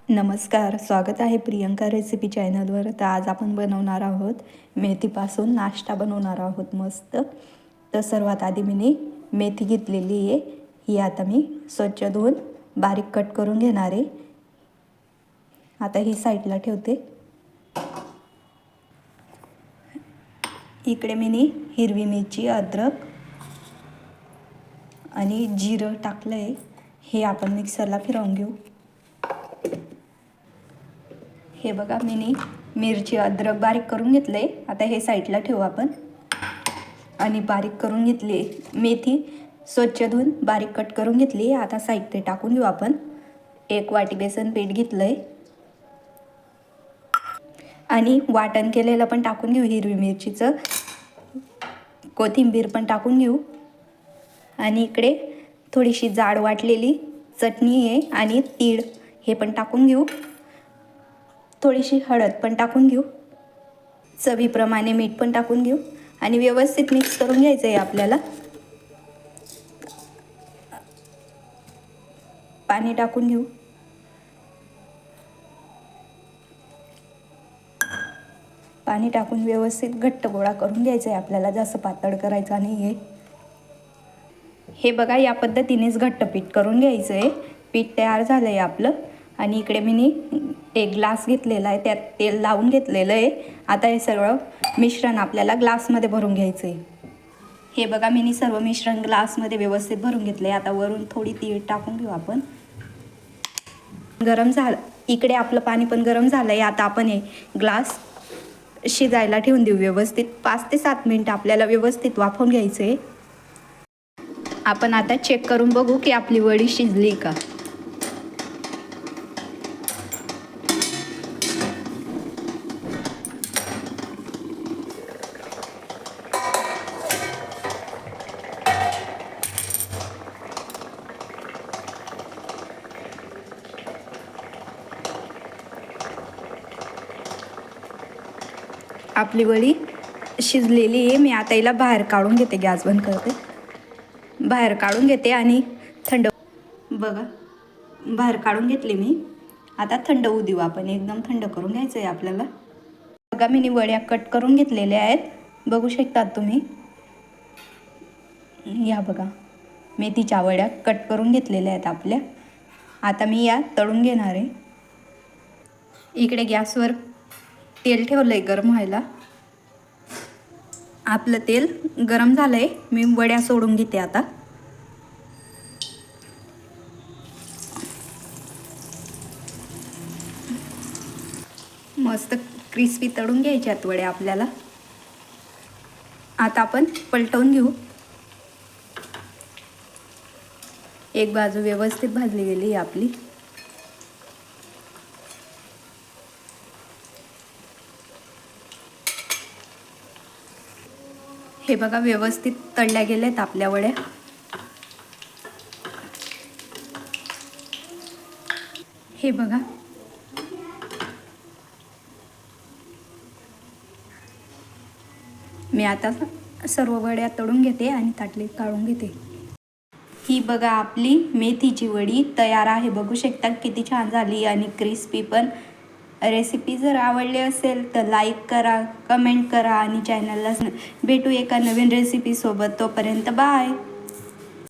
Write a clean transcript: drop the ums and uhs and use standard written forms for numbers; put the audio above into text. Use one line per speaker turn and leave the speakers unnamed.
नमस्कार, स्वागत आहे प्रियंका रेसिपी चॅनलवर. तर आज आपण बनवणार आहोत मेथीपासून नाश्ता बनवणार आहोत मस्त. तर सर्वात आधी मी मेथी घेतलेली आहे. ही आता मी स्वच्छ धुवून बारीक कट करून घेणार आहे. आता ही साईडला ठेवते. इकडे मी हिरवी मिरची, अद्रक आणि जिरं टाकलं आहे. हे आपण मिक्सरला फिरवून घेऊ. हे बघा, मी मिरची, अद्रक बारीक करून घेतलं आहे. आता हे साईडला ठेवू आपण. आणि बारीक करून घेतली मेथी स्वच्छ धुवून बारीक कट करून घेतली. आता साईडला टाकून घेऊ आपण. 1 वाटी बेसन पीठ घेतलं आहे आणि वाटण केलेलं पण टाकून घेऊ. हिरवी मिरचीचं, कोथिंबीर पण टाकून घेऊ. आणि इकडे थोडीशी जाड वाटलेली चटणी आहे आणि तीळ हे पण टाकून घेऊ. थोडीशी हळद पण टाकून घेऊ. चवीप्रमाणे मीठ पण टाकून घेऊ आणि व्यवस्थित मिक्स करून घ्यायचं आहे आपल्याला. पाणी टाकून घेऊ. पाणी टाकून व्यवस्थित घट्ट गोळा करून घ्यायचा आहे आपल्याला. जास्त पातळ करायचा नाही आहे. हे बघा, या पद्धतीनेच घट्ट पीठ करून घ्यायचं आहे. पीठ तयार झालं आहे आपलं. आणि इकडे मी 1 ग्लास घेतलेला आहे, त्यात तेल लावून घेतलेलं आहे. आता हे सगळं मिश्रण आपल्याला ग्लासमध्ये भरून घ्यायचं आहे. हे बघा, मी सर्व मिश्रण ग्लासमध्ये व्यवस्थित भरून घेतलं आहे. आता वरून थोडी तीळ टाकून घेऊ आपण. गरम झालं, इकडे आपलं पाणी पण गरम झालं आहे. आता आपण हे ग्लास शिजायला ठेवून देऊ व्यवस्थित. 5 ते 7 मिनिटं आपल्याला व्यवस्थित वाफवून घ्यायचं आहे. आपण आता चेक करून बघू की आपली वडी शिजली का. आपली वडी शिजलेली आहे. मी आता हिला बाहेर काढून घेते. गॅस बंद करते. बाहेर काढून घेते आणि थंड, बघा बाहेर काढून घेतली मी. आता थंड होऊ देऊ आपण. एकदम थंड करून घ्यायचं आहे आपल्याला. बघा, मी वड्या कट करून घेतलेल्या आहेत. बघू शकतात तुम्ही. या बघा, मेथीच्या वड्या कट करून घेतलेल्या आहेत आपल्या. आता मी या तळून घेणार आहे. इकडे गॅसवर तेल ठेवलं आहे गरम व्हायला. आपलं तेल गरम झालं आहे. मी वड्या सोडून घेते आता. मस्त क्रिस्पी तळून घ्यायच्यात वड्या आपल्याला. आता आपण पलटवून घेऊ. एक बाजू व्यवस्थित भाजली गेली आपली. हे बघा, व्यवस्थित तळल्या गेल्यात आपल्या वड्या. हे बघा, मी आता सर्व वड्या तळून घेते आणि ताटलीत काढून घेते. ही बघा, आपली मेथीची वडी तयार आहे. बघू शकता किती छान झाली आणि क्रिस्पी पण. रेसिपी जर आवडली असेल तर लाईक करा, कमेंट करा आणि चॅनलला भेटू एका नवीन रेसिपीसोबत. तोपर्यंत बाय.